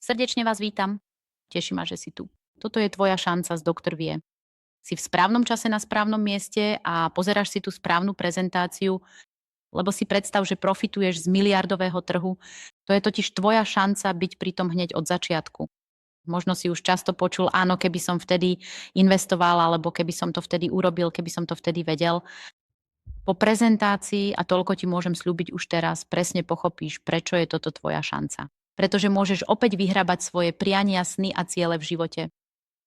Srdečne vás vítam. Teší ma, že si tu. Toto je tvoja šanca z Doktor Vie. Si v správnom čase na správnom mieste a pozeráš si tú správnu prezentáciu, lebo si predstav, že profituješ z miliardového trhu. To je totiž tvoja šanca byť pri tom hneď od začiatku. Možno si už často počul, áno, keby som vtedy investoval, alebo keby som to vtedy urobil, keby som to vtedy vedel. Po prezentácii, a toľko ti môžem sľúbiť už teraz, presne pochopíš, prečo je toto tvoja šanca. Pretože môžeš opäť vyhrabať svoje priania, sny a ciele v živote.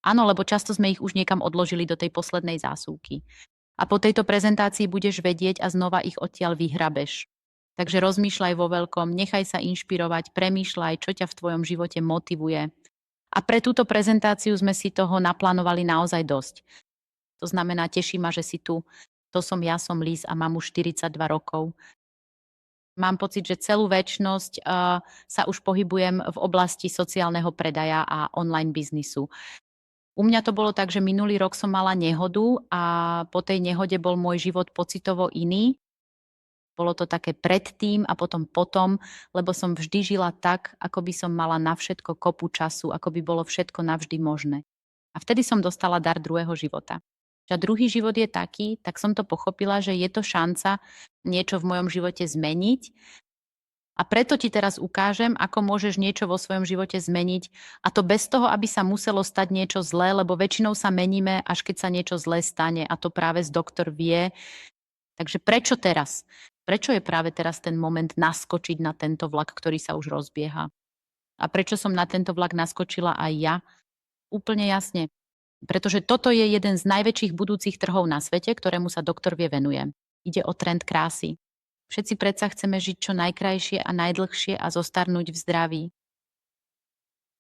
Áno, lebo často sme ich už niekam odložili do tej poslednej zásuvky. A po tejto prezentácii budeš vedieť a znova ich odtiaľ vyhrabeš. Takže rozmýšľaj vo veľkom, nechaj sa inšpirovať, premýšľaj, čo ťa v tvojom živote motivuje. A pre túto prezentáciu sme si toho naplánovali naozaj dosť. To znamená, teší ma, že si tu. To som ja, som Liz a mám už 42 rokov. Mám pocit, že celú večnosť sa už pohybujem v oblasti sociálneho predaja a online biznisu. U mňa to bolo tak, že minulý rok som mala nehodu a po tej nehode bol môj život pocitovo iný. Bolo to také predtým a potom, lebo som vždy žila tak, ako by som mala na všetko kopu času, ako by bolo všetko navždy možné. A vtedy som dostala dar druhého života. A druhý život je taký, tak som to pochopila, že je to šanca niečo v mojom živote zmeniť. A preto ti teraz ukážem, ako môžeš niečo vo svojom živote zmeniť. A to bez toho, aby sa muselo stať niečo zlé, lebo väčšinou sa meníme, až keď sa niečo zlé stane. A to práve Doktor Vie. Takže prečo teraz? Prečo je práve teraz ten moment naskočiť na tento vlak, ktorý sa už rozbieha? A prečo som na tento vlak naskočila aj ja? Úplne jasne. Pretože toto je jeden z najväčších budúcich trhov na svete, ktorému sa Doktor Vie venuje. Ide o trend krásy. Všetci predsa chceme žiť čo najkrajšie a najdlhšie a zostarnúť v zdraví.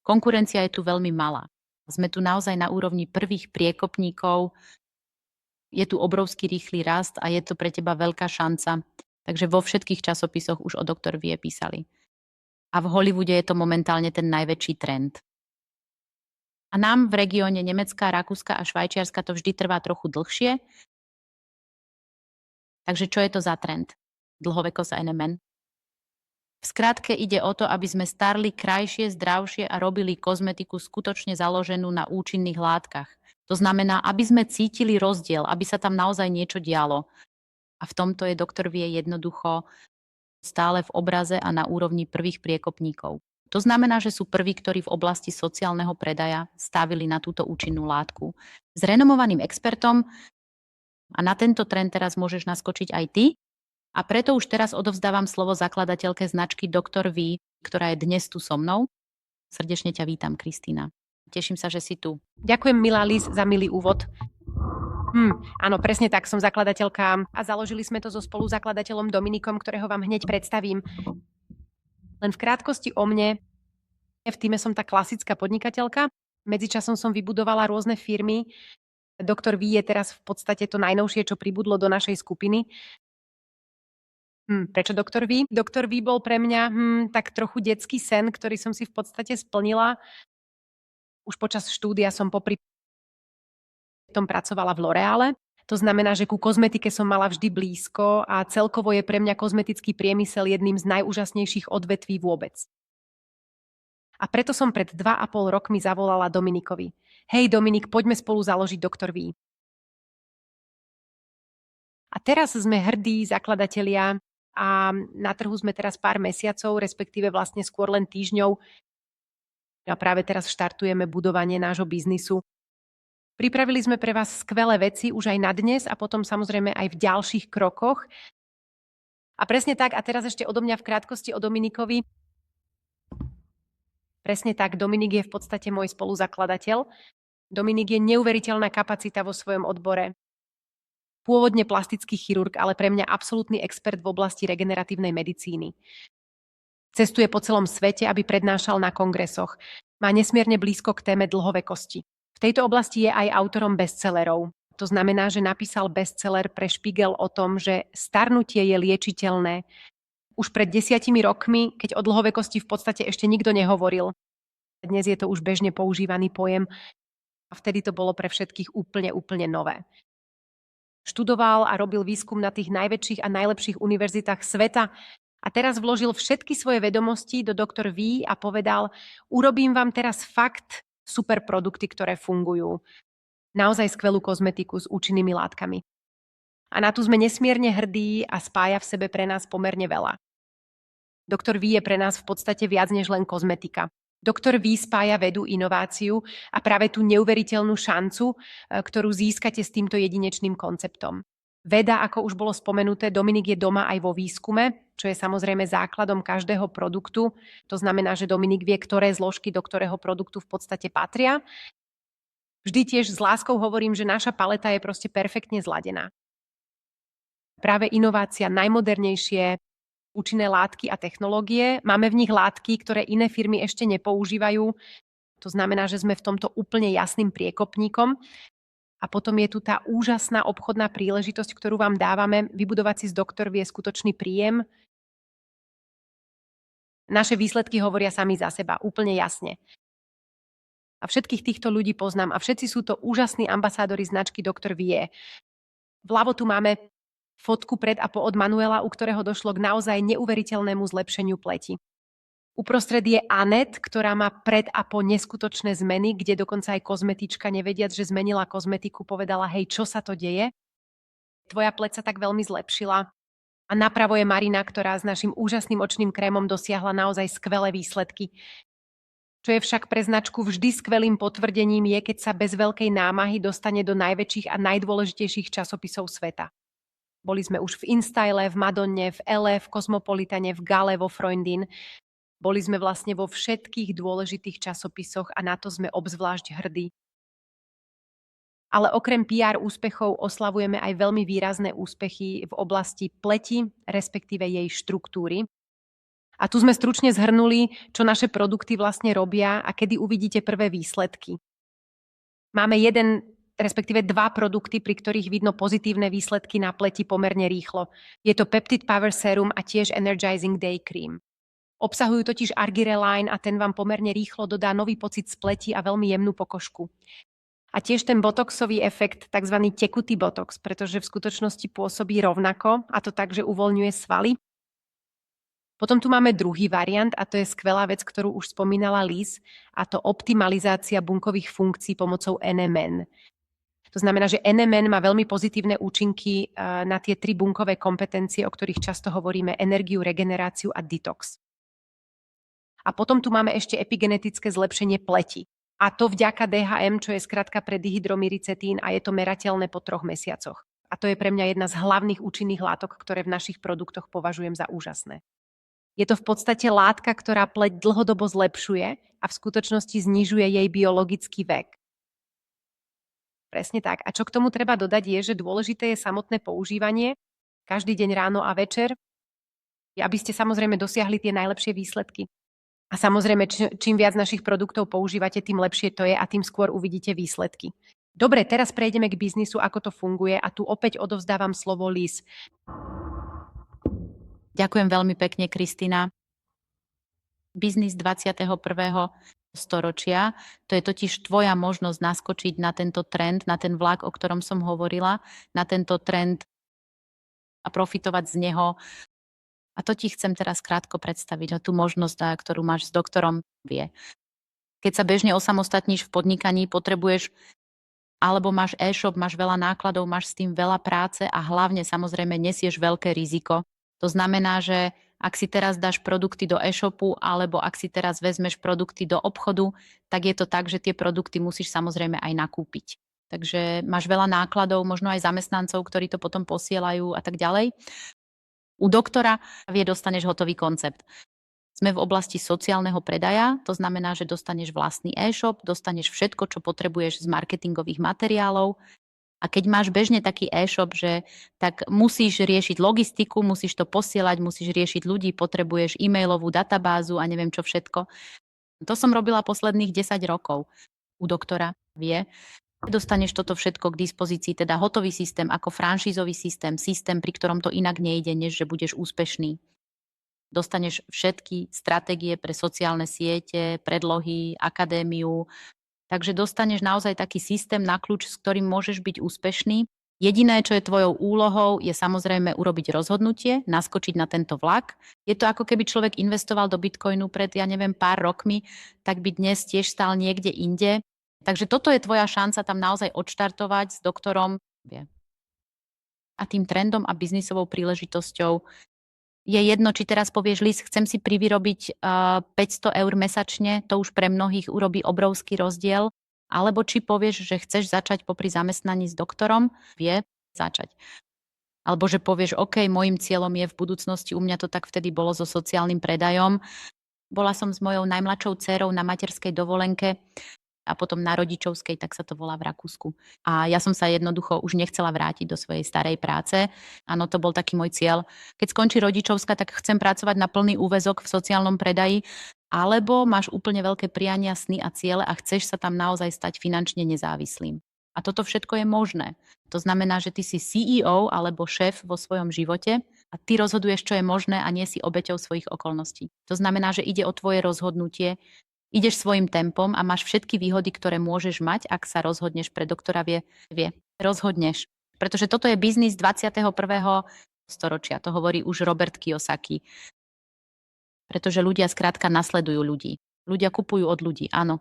Konkurencia je tu veľmi malá. Sme tu naozaj na úrovni prvých priekopníkov. Je tu obrovský rýchly rast a je to pre teba veľká šanca. Takže vo všetkých časopisoch už o Doktor Vie písali. A v Hollywoode je to momentálne ten najväčší trend. A nám v regióne Nemecka, Rakúska a Švajčiarska to vždy trvá trochu dlhšie. Takže čo je to za trend? Dlhovekosť a NMN. V skratke ide o to, aby sme starli krajšie, zdravšie a robili kozmetiku skutočne založenú na účinných látkach. To znamená, aby sme cítili rozdiel, aby sa tam naozaj niečo dialo. A v tomto je Doktor Vie jednoducho stále v obraze a na úrovni prvých priekopníkov. To znamená, že sú prví, ktorí v oblasti sociálneho predaja stavili na túto účinnú látku. S renomovaným expertom a na tento trend teraz môžeš naskočiť aj ty. A preto už teraz odovzdávam slovo zakladateľke značky Doktor Vie, ktorá je dnes tu so mnou. Srdečne ťa vítam, Kristína. Teším sa, že si tu. Ďakujem, milá Liz, za milý úvod. Áno, presne tak, som zakladateľka a založili sme to so spoluzakladateľom Dominikom, ktorého vám hneď predstavím. Len v krátkosti o mne. V týme som tá klasická podnikateľka. Medzičasom som vybudovala rôzne firmy. Doktor Vie je teraz v podstate to najnovšie, čo pribudlo do našej skupiny. Prečo Doktor Vie? Doktor Vie bol pre mňa tak trochu detský sen, ktorý som si v podstate splnila. Už počas štúdia som popri tom pracovala v L'Oreale. To znamená, že ku kozmetike som mala vždy blízko a celkovo je pre mňa kozmetický priemysel jedným z najúžasnejších odvetví vôbec. A preto som pred 2,5 rokmi zavolala Dominikovi. Hej Dominik, poďme spolu založiť Doktor Vie. A teraz sme hrdí zakladatelia a na trhu sme teraz pár mesiacov, respektíve vlastne skôr len týždňov. A práve teraz štartujeme budovanie nášho biznisu. Pripravili sme pre vás skvelé veci už aj na dnes a potom samozrejme aj v ďalších krokoch. A presne tak, a teraz ešte odo mňa v krátkosti o Dominikovi. Presne tak, Dominik je v podstate môj spoluzakladateľ. Dominik je neuveriteľná kapacita vo svojom odbore. Pôvodne plastický chirurg, ale pre mňa absolútny expert v oblasti regeneratívnej medicíny. Cestuje po celom svete, aby prednášal na kongresoch. Má nesmierne blízko k téme dlhovekosti. V tejto oblasti je aj autorom bestsellerov. To znamená, že napísal bestseller pre Spiegel o tom, že starnutie je liečiteľné. Už pred 10 rokmi, keď o dlhovekosti v podstate ešte nikto nehovoril. Dnes je to už bežne používaný pojem a vtedy to bolo pre všetkých úplne nové. Študoval a robil výskum na tých najväčších a najlepších univerzitách sveta A teraz vložil všetky svoje vedomosti do Dr. V a povedal, urobím vám teraz fakt super produkty, ktoré fungujú. Naozaj skvelú kozmetiku s účinnými látkami. A na tu sme nesmierne hrdí a spája v sebe pre nás pomerne veľa. Dr. V je pre nás v podstate viac než len kozmetika. Dr. V spája vedu, inováciu a práve tú neuveriteľnú šancu, ktorú získate s týmto jedinečným konceptom. Veda, ako už bolo spomenuté, Dominik je doma aj vo výskume, čo je samozrejme základom každého produktu. To znamená, že Dominik vie, ktoré zložky do ktorého produktu v podstate patria. Vždy tiež s láskou hovorím, že naša paleta je proste perfektne zladená. Práve inovácia, najmodernejšie účinné látky a technológie. Máme v nich látky, ktoré iné firmy ešte nepoužívajú. To znamená, že sme v tomto úplne jasným priekopníkom. A potom je tu tá úžasná obchodná príležitosť, ktorú vám dávame, vybudovať si z Dr. V skutočný príjem. Naše výsledky hovoria sami za seba, úplne jasne. A všetkých týchto ľudí poznám a všetci sú to úžasní ambasádori značky Dr. V. Vľavo tu máme fotku pred a po od Manuela, u ktorého došlo k naozaj neuveriteľnému zlepšeniu pleti. Uprostred je Anet, ktorá má pred a po neskutočné zmeny, kde dokonca aj kozmetička, nevediac, že zmenila kozmetiku, povedala, hej, čo sa to deje? Tvoja pleť sa tak veľmi zlepšila. A napravo je Marina, ktorá s našim úžasným očným krémom dosiahla naozaj skvelé výsledky. Čo je však pre značku vždy skvelým potvrdením je, keď sa bez veľkej námahy dostane do najväčších a najdôležitejších časopisov sveta. Boli sme už v InStyle, v Madonne, v Elle, v Cosmopolitane, v Gale, vo Freundin. Boli sme vlastne vo všetkých dôležitých časopisoch a na to sme obzvlášť hrdí. Ale okrem PR úspechov oslavujeme aj veľmi výrazné úspechy v oblasti pleti, respektíve jej štruktúry. A tu sme stručne zhrnuli, čo naše produkty vlastne robia a kedy uvidíte prvé výsledky. Máme respektíve dva produkty, pri ktorých vidno pozitívne výsledky na pleti pomerne rýchlo. Je to Peptid Power Serum a tiež Energizing Day Cream. Obsahujú totiž Argireline a ten vám pomerne rýchlo dodá nový pocit z pleti a veľmi jemnú pokožku. A tiež ten botoxový efekt, tzv. Tekutý botox, pretože v skutočnosti pôsobí rovnako, a to tak, že uvoľňuje svaly. Potom tu máme druhý variant a to je skvelá vec, ktorú už spomínala Liz, a to optimalizácia bunkových funkcií pomocou NMN. To znamená, že NMN má veľmi pozitívne účinky na tie 3 bunkové kompetencie, o ktorých často hovoríme, energiu, regeneráciu a detox. A potom tu máme ešte epigenetické zlepšenie pleti. A to vďaka DHM, čo je skratka pre dihydromyricetín a je to merateľné po 3 mesiacoch. A to je pre mňa jedna z hlavných účinných látok, ktoré v našich produktoch považujem za úžasné. Je to v podstate látka, ktorá pleť dlhodobo zlepšuje a v skutočnosti znižuje jej biologický vek. Presne tak. A čo k tomu treba dodať je, že dôležité je samotné používanie, každý deň ráno a večer, aby ste samozrejme dosiahli tie najlepšie výsledky. A samozrejme, čím viac našich produktov používate, tým lepšie to je a tým skôr uvidíte výsledky. Dobre, teraz prejdeme k biznisu, ako to funguje a tu opäť odovzdávam slovo Liz. Ďakujem veľmi pekne, Kristina. Biznis 21. storočia, to je totiž tvoja možnosť naskočiť na tento trend, na ten vlak, o ktorom som hovorila, na tento trend a profitovať z neho. A to ti chcem teraz krátko predstaviť, tú možnosť, ktorú máš s doktorom Vie. Keď sa bežne osamostatníš v podnikaní, potrebuješ, alebo máš e-shop, máš veľa nákladov, máš s tým veľa práce a hlavne samozrejme nesieš veľké riziko. To znamená, že ak si teraz dáš produkty do e-shopu alebo ak si teraz vezmeš produkty do obchodu, tak je to tak, že tie produkty musíš samozrejme aj nakúpiť. Takže máš veľa nákladov, možno aj zamestnancov, ktorí to potom posielajú a tak ďalej. U doktora Vie dostaneš hotový koncept. Sme v oblasti sociálneho predaja, to znamená, že dostaneš vlastný e-shop, dostaneš všetko, čo potrebuješ z marketingových materiálov. A keď máš bežne taký e-shop, že tak musíš riešiť logistiku, musíš to posielať, musíš riešiť ľudí, potrebuješ e-mailovú databázu a neviem čo všetko. To som robila posledných 10 rokov u doktora Vie. Dostaneš toto všetko k dispozícii, teda hotový systém ako franšízový systém, pri ktorom to inak nejde, než že budeš úspešný. Dostaneš všetky stratégie pre sociálne siete, predlohy, akadémiu, takže dostaneš naozaj taký systém na kľúč, s ktorým môžeš byť úspešný Jediné, čo je tvojou úlohou, je samozrejme urobiť rozhodnutie, naskočiť na tento vlak. Je to ako keby človek investoval do Bitcoinu pred, ja neviem, pár rokmi, tak by dnes tiež stál niekde inde. Takže toto je tvoja šanca tam naozaj odštartovať s doktorom a tým trendom a biznisovou príležitosťou. Je jedno, či teraz povieš, Liz, chcem si privyrobiť 500 eur mesačne, to už pre mnohých urobí obrovský rozdiel. Alebo či povieš, že chceš začať popri zamestnaní s doktorom, vie začať. Alebo že povieš, OK, môjim cieľom je v budúcnosti, u mňa to tak vtedy bolo so sociálnym predajom. Bola som s mojou najmladšou dcérou na materskej dovolenke a potom na rodičovskej, tak sa to volá v Rakúsku. A ja som sa jednoducho už nechcela vrátiť do svojej starej práce. Áno, to bol taký môj cieľ. Keď skončí rodičovská, tak chcem pracovať na plný úväzok v sociálnom predaji, alebo máš úplne veľké priania, sny a ciele a chceš sa tam naozaj stať finančne nezávislým. A toto všetko je možné. To znamená, že ty si CEO alebo šéf vo svojom živote a ty rozhoduješ, čo je možné a nie si obeťou svojich okolností. To znamená, že ide o tvoje rozhodnutie, ideš svojim tempom a máš všetky výhody, ktoré môžeš mať, ak sa rozhodneš pre doktora vie. Rozhodneš. Pretože toto je biznis 21. storočia. To hovorí už Robert Kiyosaki. Pretože ľudia skrátka nasledujú ľudí. Ľudia kupujú od ľudí, áno.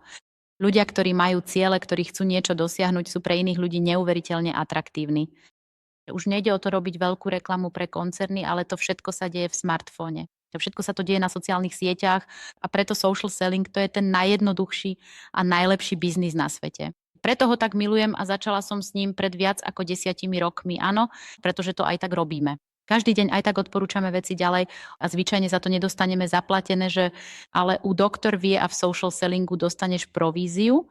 Ľudia, ktorí majú ciele, ktorí chcú niečo dosiahnuť, sú pre iných ľudí neuveriteľne atraktívni. Už nejde o to robiť veľkú reklamu pre koncerny, ale to všetko sa deje v smartfóne. To všetko sa to deje na sociálnych sieťach a preto social selling to je ten najjednoduchší a najlepší biznis na svete. Preto ho tak milujem a začala som s ním pred viac ako 10 rokmi, áno, pretože to aj tak robíme. Každý deň aj tak odporúčame veci ďalej a zvyčajne za to nedostaneme zaplatené, že ale u doktor vie a v social sellingu dostaneš províziu,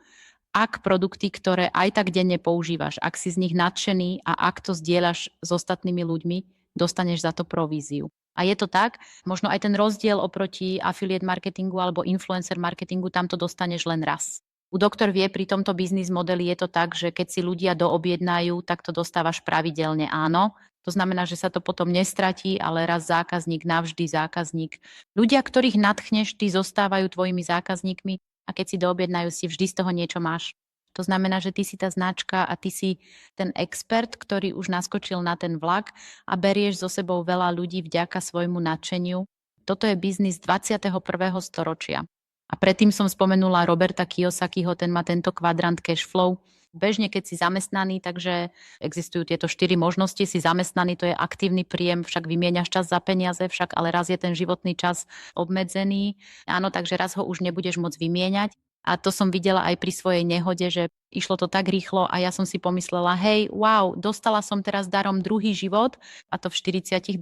ak produkty, ktoré aj tak denne používaš, ak si z nich nadšený a ak to zdieľaš s ostatnými ľuďmi, dostaneš za to províziu. A je to tak, možno aj ten rozdiel oproti affiliate marketingu alebo influencer marketingu, tam to dostaneš len raz. U doktor vie, pri tomto biznis modeli je to tak, že keď si ľudia doobjednajú, tak to dostávaš pravidelne, áno. To znamená, že sa to potom nestratí, ale raz zákazník, navždy zákazník. Ľudia, ktorých nadchneš, tí zostávajú tvojimi zákazníkmi a keď si doobjednajú, si vždy z toho niečo máš. To znamená, že ty si tá značka a ty si ten expert, ktorý už naskočil na ten vlak a berieš so sebou veľa ľudí vďaka svojmu nadšeniu. Toto je biznis 21. storočia. A predtým som spomenula Roberta Kiyosakiho, ten má tento kvadrant cash flow. Bežne, keď si zamestnaný, takže existujú tieto 4 možnosti. Si zamestnaný, to je aktívny príjem, však vymieňaš čas za peniaze, však ale raz je ten životný čas obmedzený. Áno, takže raz ho už nebudeš môcť vymieňať. A to som videla aj pri svojej nehode, že išlo to tak rýchlo a ja som si pomyslela, hej, wow, dostala som teraz darom druhý život a to v 42,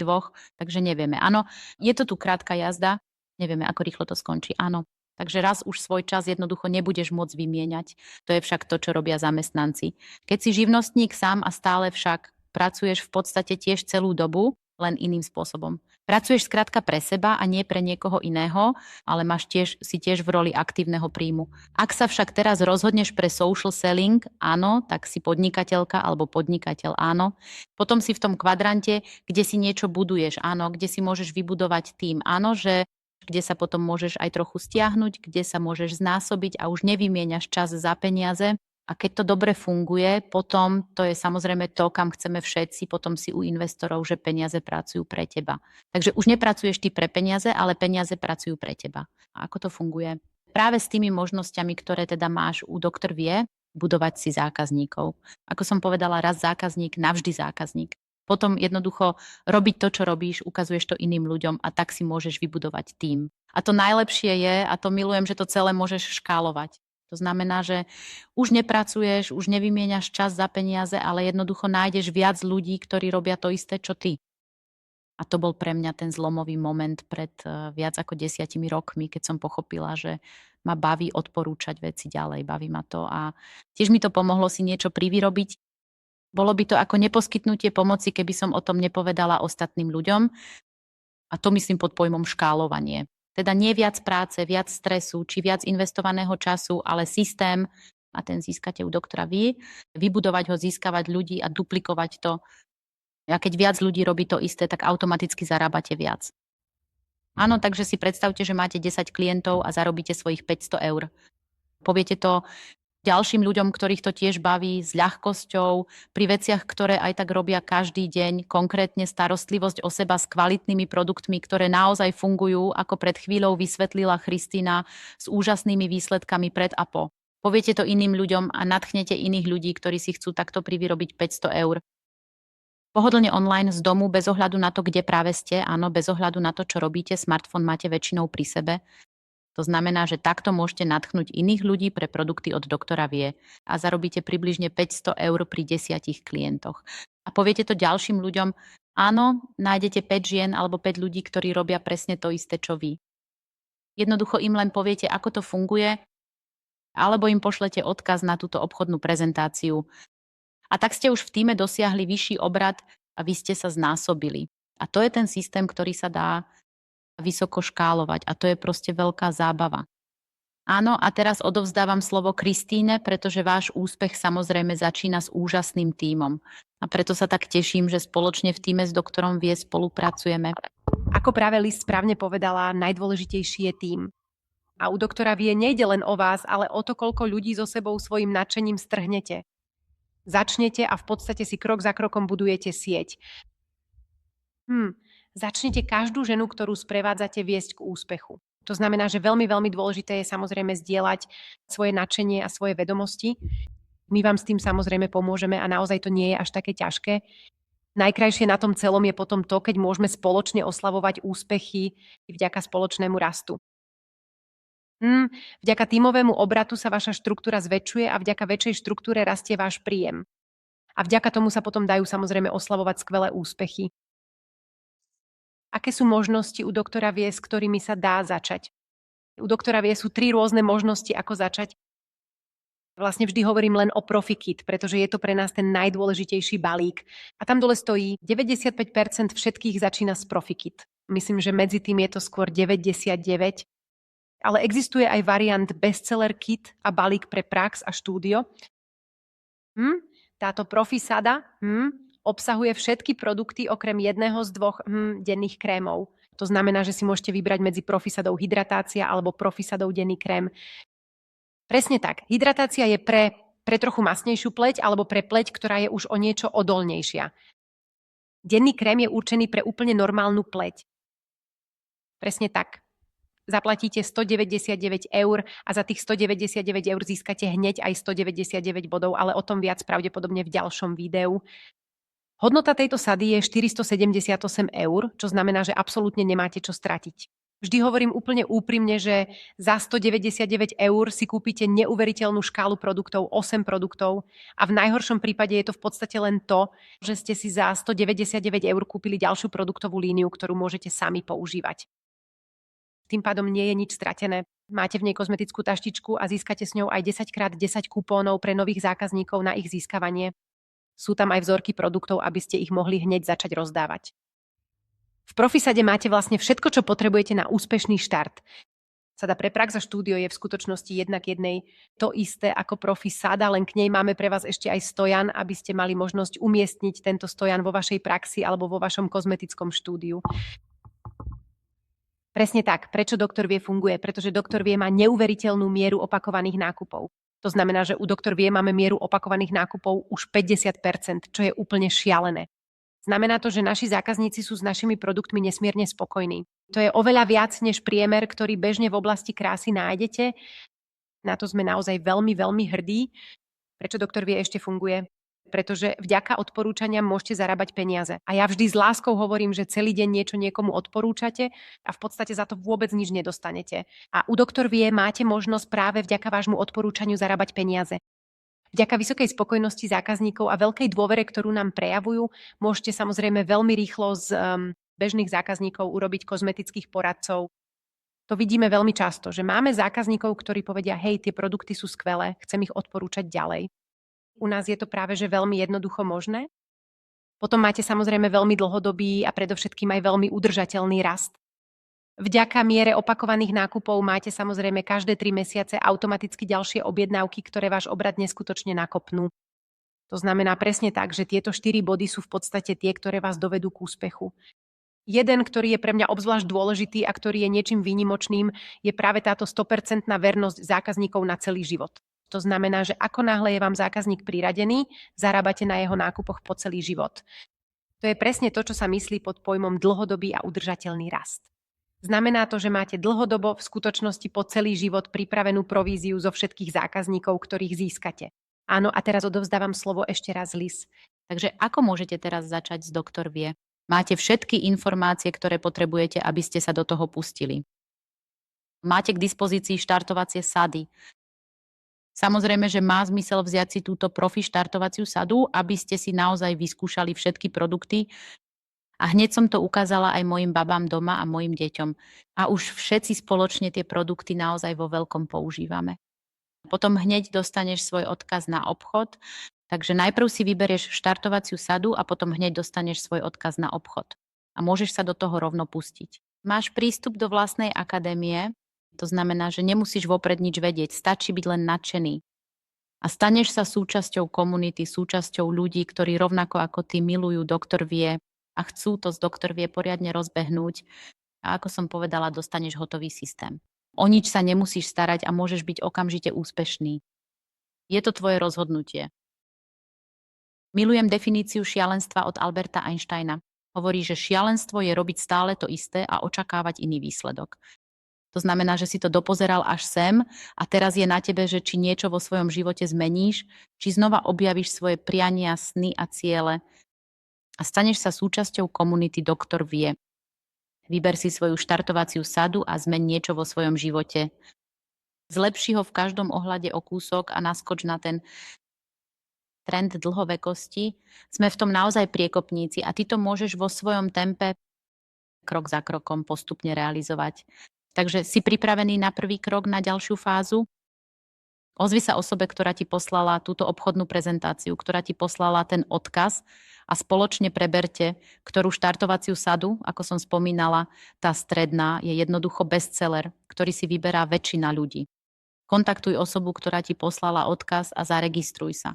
takže nevieme. Áno, je to tu krátka jazda, nevieme, ako rýchlo to skončí, áno. Takže raz už svoj čas jednoducho nebudeš môcť vymieňať. To je však to, čo robia zamestnanci. Keď si živnostník sám a stále však pracuješ v podstate tiež celú dobu, len iným spôsobom. Pracuješ skrátka pre seba a nie pre niekoho iného, ale si tiež v roli aktívneho príjmu. Ak sa však teraz rozhodneš pre social selling, áno, tak si podnikateľka alebo podnikateľ, áno. Potom si v tom kvadrante, kde si niečo buduješ, áno, kde si môžeš vybudovať tým, áno, že kde sa potom môžeš aj trochu stiahnuť, kde sa môžeš znásobiť a už nevymieňaš čas za peniaze. A keď to dobre funguje, potom to je samozrejme to, kam chceme všetci, potom si u investorov, že peniaze pracujú pre teba. Takže už nepracuješ ty pre peniaze, ale peniaze pracujú pre teba. A ako to funguje? Práve s tými možnosťami, ktoré teda máš u doktor vie, budovať si zákazníkov. Ako som povedala, raz zákazník, navždy zákazník. Potom jednoducho robiť to, čo robíš, ukazuješ to iným ľuďom a tak si môžeš vybudovať tím. A to najlepšie je, a to milujem, že to celé môžeš škálovať. To znamená, že už nepracuješ, už nevymieňaš čas za peniaze, ale jednoducho nájdeš viac ľudí, ktorí robia to isté, čo ty. A to bol pre mňa ten zlomový moment pred viac ako 10 rokmi, keď som pochopila, že ma baví odporúčať veci ďalej, baví ma to. A tiež mi to pomohlo si niečo privyrobiť. Bolo by to ako neposkytnutie pomoci, keby som o tom nepovedala ostatným ľuďom. A to myslím pod pojmom škálovanie. Teda nie viac práce, viac stresu, či viac investovaného času, ale systém, a ten získate u doktora vy, vybudovať ho, získavať ľudí a duplikovať to. A keď viac ľudí robí to isté, tak automaticky zarábate viac. Áno, takže si predstavte, že máte 10 klientov a zarobíte svojich 500 eur. Poviete to ďalším ľuďom, ktorých to tiež baví, s ľahkosťou, pri veciach, ktoré aj tak robia každý deň, konkrétne starostlivosť o seba s kvalitnými produktmi, ktoré naozaj fungujú, ako pred chvíľou vysvetlila Kristína, s úžasnými výsledkami pred a po. Poviete to iným ľuďom a nadchnete iných ľudí, ktorí si chcú takto privyrobiť 500 eur. Pohodlne online z domu, bez ohľadu na to, kde práve ste, áno, bez ohľadu na to, čo robíte, smartfón máte väčšinou pri sebe. To znamená, že takto môžete nadchnúť iných ľudí pre produkty od doktora Vie a zarobíte približne 500 eur pri 10 klientoch. A poviete to ďalším ľuďom, áno, nájdete 5 žien alebo 5 ľudí, ktorí robia presne to isté, čo vy. Jednoducho im len poviete, ako to funguje, alebo im pošlete odkaz na túto obchodnú prezentáciu. A tak ste už v tíme dosiahli vyšší obrad a vy ste sa znásobili. A to je ten systém, ktorý sa dá vysoko škálovať a to je proste veľká zábava. Áno, a teraz odovzdávam slovo Kristíne, pretože váš úspech samozrejme začína s úžasným tímom. A preto sa tak teším, že spoločne v tíme s doktorom Vie spolupracujeme. Ako práve Liz správne povedala, najdôležitejší je tím. A u doktora Vie nejde len o vás, ale o to, koľko ľudí so sebou svojim nadšením strhnete. Začnete a v podstate si krok za krokom budujete sieť. Začnite každú ženu, ktorú sprevádzate, viesť k úspechu. To znamená, že veľmi, veľmi dôležité je samozrejme zdieľať svoje nadšenie a svoje vedomosti. My vám s tým samozrejme pomôžeme a naozaj to nie je až také ťažké. Najkrajšie na tom celom je potom to, keď môžeme spoločne oslavovať úspechy vďaka spoločnému rastu. Vďaka tímovému obratu sa vaša štruktúra zväčšuje a vďaka väčšej štruktúre rastie váš príjem. A vďaka tomu sa potom dajú samozrejme oslavovať skvelé úspechy. Aké sú možnosti u doktora Vie, s ktorými sa dá začať? U doktora Vie sú 3 rôzne možnosti, ako začať. Vlastne vždy hovorím len o ProfiKit, pretože je to pre nás ten najdôležitejší balík. A tam dole stojí 95% všetkých začína s ProfiKit. Myslím, že medzi tým je to skôr 99%. Ale existuje aj variant Bestseller Kit a balík pre prax a štúdio. Táto Profisada obsahuje všetky produkty okrem jedného z 2 denných krémov. To znamená, že si môžete vybrať medzi Profisadou hydratácia alebo Profisadou denný krém. Presne tak. Hydratácia je pre trochu masnejšiu pleť alebo pre pleť, ktorá je už o niečo odolnejšia. Denný krém je určený pre úplne normálnu pleť. Presne tak. Zaplatíte 199 eur a za tých 199 eur získate hneď aj 199 bodov, ale o tom viac pravdepodobne v ďalšom videu. Hodnota tejto sady je 478 eur, čo znamená, že absolútne nemáte čo stratiť. Vždy hovorím úplne úprimne, že za 199 eur si kúpite neuveriteľnú škálu produktov, 8 produktov a v najhoršom prípade je to v podstate len to, že ste si za 199 eur kúpili ďalšiu produktovú líniu, ktorú môžete sami používať. Tým pádom nie je nič stratené. Máte v nej kozmetickú taštičku a získate s ňou aj 10x10 kupónov pre nových zákazníkov na ich získavanie. Sú tam aj vzorky produktov, aby ste ich mohli hneď začať rozdávať. V Profisade máte vlastne všetko, čo potrebujete na úspešný štart. Sada pre prax a štúdio je v skutočnosti jednak jednej to isté ako Profisada, len k nej máme pre vás ešte aj stojan, aby ste mali možnosť umiestniť tento stojan vo vašej praxi alebo vo vašom kozmetickom štúdiu. Presne tak. Prečo doktor Vie funguje? Pretože doktor Vie má neuveriteľnú mieru opakovaných nákupov. To znamená, že u doktor Vie máme mieru opakovaných nákupov už 50%, čo je úplne šialené. Znamená to, že naši zákazníci sú s našimi produktmi nesmierne spokojní. To je oveľa viac než priemer, ktorý bežne v oblasti krásy nájdete. Na to sme naozaj veľmi, veľmi hrdí. Prečo doktor Vie ešte funguje? Pretože vďaka odporúčaniam môžete zarábať peniaze. A ja vždy s láskou hovorím, že celý deň niečo niekomu odporúčate a v podstate za to vôbec nič nedostanete. A u doktor Vie máte možnosť práve vďaka vášmu odporúčaniu zarábať peniaze. Vďaka vysokej spokojnosti zákazníkov a veľkej dôvere, ktorú nám prejavujú, môžete samozrejme veľmi rýchlo z bežných zákazníkov urobiť kozmetických poradcov. To vidíme veľmi často, že máme zákazníkov, ktorí povedia, hej, tie produkty sú skvelé, chcem ich odporúčať ďalej. U nás je to práve že veľmi jednoducho možné. Potom máte samozrejme veľmi dlhodobý a predovšetkým aj veľmi udržateľný rast. Vďaka miere opakovaných nákupov máte samozrejme každé 3 mesiace automaticky ďalšie objednávky, ktoré váš obrad neskutočne nakopnú. To znamená presne tak, že tieto 4 body sú v podstate tie, ktoré vás dovedú k úspechu. Jeden, ktorý je pre mňa obzvlášť dôležitý a ktorý je niečím výnimočným, je práve táto 100% vernosť zákazníkov na celý život. To znamená, že ako náhle je vám zákazník priradený, zarábate na jeho nákupoch po celý život. To je presne to, čo sa myslí pod pojmom dlhodobý a udržateľný rast. Znamená to, že máte dlhodobo v skutočnosti po celý život pripravenú províziu zo všetkých zákazníkov, ktorých získate. Áno, a teraz odovzdávam slovo ešte raz Liz. Takže ako môžete teraz začať s Doktor Vie? Máte všetky informácie, ktoré potrebujete, aby ste sa do toho pustili. Máte k dispozícii štartovacie sady. Samozrejme, že má zmysel vziať si túto profi štartovaciu sadu, aby ste si naozaj vyskúšali všetky produkty. A hneď som to ukázala aj mojim babám doma a mojim deťom. A už všetci spoločne tie produkty naozaj vo veľkom používame. Potom hneď dostaneš svoj odkaz na obchod. Takže najprv si vyberieš štartovaciu sadu a potom hneď dostaneš svoj odkaz na obchod. A môžeš sa do toho rovno pustiť. Máš prístup do vlastnej akadémie. To znamená, že nemusíš vopred nič vedieť, stačí byť len nadšený. A staneš sa súčasťou komunity, súčasťou ľudí, ktorí rovnako ako ty milujú Doktor Vie a chcú to z Doktor Vie poriadne rozbehnúť. A ako som povedala, dostaneš hotový systém. O nič sa nemusíš starať a môžeš byť okamžite úspešný. Je to tvoje rozhodnutie. Milujem definíciu šialenstva od Alberta Einsteina. Hovorí, že šialenstvo je robiť stále to isté a očakávať iný výsledok. To znamená, že si to dopozeral až sem a teraz je na tebe, že či niečo vo svojom živote zmeníš, či znova objavíš svoje priania, sny a ciele a staneš sa súčasťou komunity Doktor Vie. Vyber si svoju štartovaciu sadu a zmeň niečo vo svojom živote. Zlepši ho v každom ohľade o kúsok a naskoč na ten trend dlhovekosti. Sme v tom naozaj priekopníci a ty to môžeš vo svojom tempe krok za krokom postupne realizovať. Takže si pripravený na prvý krok, na ďalšiu fázu? Ozvi sa osobe, ktorá ti poslala túto obchodnú prezentáciu, ktorá ti poslala ten odkaz a spoločne preberte, ktorú štartovaciu sadu, ako som spomínala, tá stredná je jednoducho bestseller, ktorý si vyberá väčšina ľudí. Kontaktuj osobu, ktorá ti poslala odkaz a zaregistruj sa.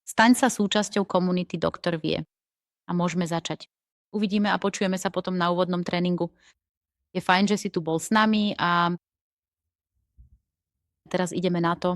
Staň sa súčasťou komunity Doktor Vie. A môžeme začať. Uvidíme a počujeme sa potom na úvodnom tréningu. Je fajn, že si tu bol s nami a teraz ideme na to,